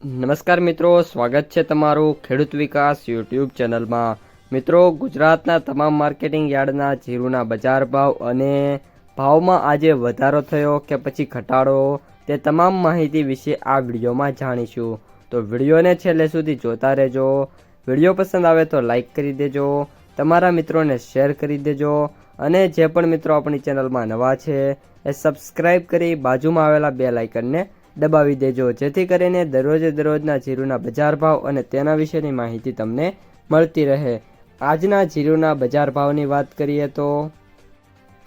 નમસ્કાર મિત્રો, સ્વાગત છે તમારું ખેડૂત વિકાસ યુટ્યુબ ચેનલમાં। મિત્રો, ગુજરાતના તમામ માર્કેટિંગ યાર્ડના જીરુના બજાર ભાવ અને ભાવમાં આજે વધારો થયો કે પછી ઘટાડો, તે તમામ માહિતી વિશે આ વિડીયોમાં જાણીશું। તો વિડીયોને છેલ્લે સુધી જોતા રહેજો। વિડીયો પસંદ આવે તો લાઈક કરી દેજો, તમારા મિત્રોને શેર કરી દેજો અને જે પણ મિત્રો આપણી ચેનલમાં નવા છે એ સબસ્ક્રાઈબ કરી બાજુમાં આવેલા બેલ આઇકનને દબાવી દેજો, જેથી કરીને દરરોજના જીરુના બજાર ભાવ અને તેના વિશેની માહિતી તમને મળતી રહે। આજના જીરુના બજાર ભાવની વાત કરીએ તો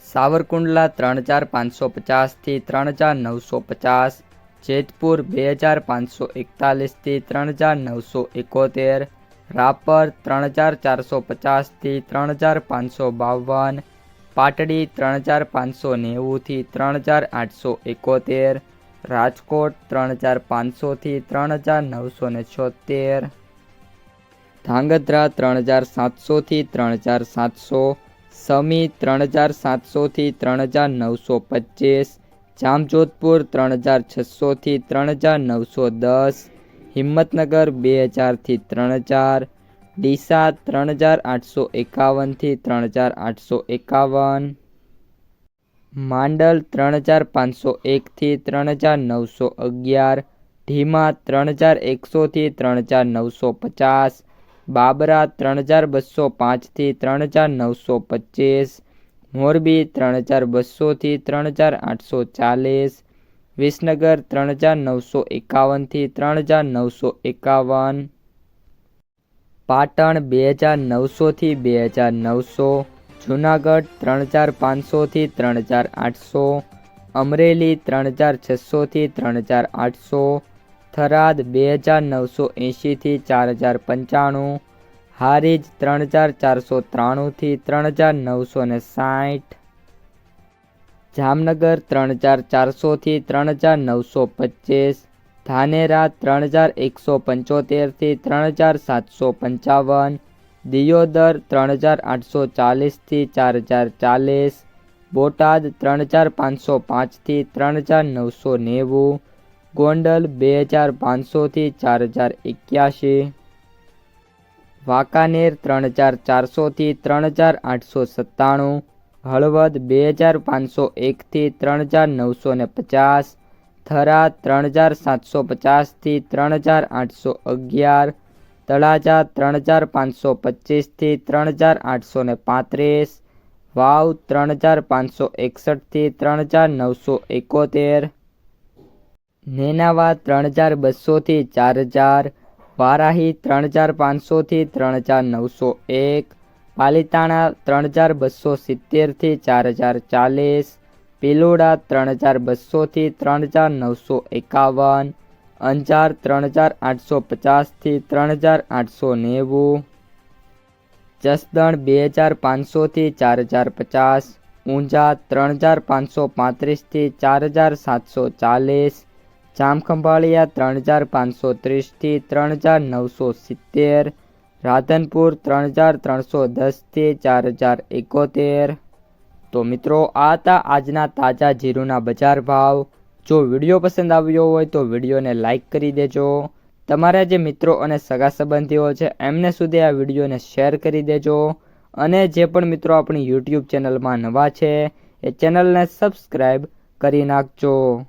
સાવરકુંડલા 3550 થી 3950, જેતપુર 2541 થી 3971, રાપર 3450 થી 3552, પાટડી 3590 થી 3871, રાજકોટ 3500 થી 3976, ધાંગધ્રા 3700 થી 3700, સમી 3700 થી 3925, જામજોધપુર 3600 થી 3910, હિંમતનગર 2000 થી 3000, ડીસા 3851 થી 3851, માંડલ 3501 થી 3911, ઢીમા 3100 થી 3950, બાબરા 3205 થી 3925, મોરબી 3200 થી 3840, વિસનગર 3951 થી 3951, પાટણ 2900 થી 2900, જૂનાગઢ 3500 થી 3800, અમરેલી 3600 થી 3800, થરાદ 2980 થી 4095, હારીજ 3493 થી 3960, જામનગર 3400 થી 3925, ધાનેરા 3175 થી 3755, દિયોદર 3840 થી 4040, બોટાદ 3505 થી 3990, ગોંડલ 2500 થી 4081, વાંકાનેર 3400 થી 3897, હળવદ 2501 થી 3950, થરાદ 3750 થી 3811, તળાજા 3525 થી 3835, વાવ 3561 થી 3971, નેનાવા 3200 થી 4000, વારાહી 3500 થી 3901, પાલીતાણા 3270 થી 4040, પિલોડા 3200 થી 3951, અંજાર 3850 થી 3890, જસદણ 2500 થી 4050, ઊંઝા 3535 થી 4740, જામખંભાળિયા 3530 થી 3970, રાધનપુર 3310 થી 4071। તો મિત્રો, આ હતા આજના તાજા જીરુના બજાર ભાવ। જો વિડીયો પસંદ આવ્યો હોય તો વિડીયોને લાઈક કરી દેજો, તમારા જે મિત્રો અને સગા સંબંધીઓ છે એમને સુધી આ વિડીયોને શેર કરી દેજો અને જે પણ મિત્રો આપણી યુટ્યુબ ચેનલમાં નવા છે એ ચેનલને સબસ્ક્રાઈબ કરી નાખજો।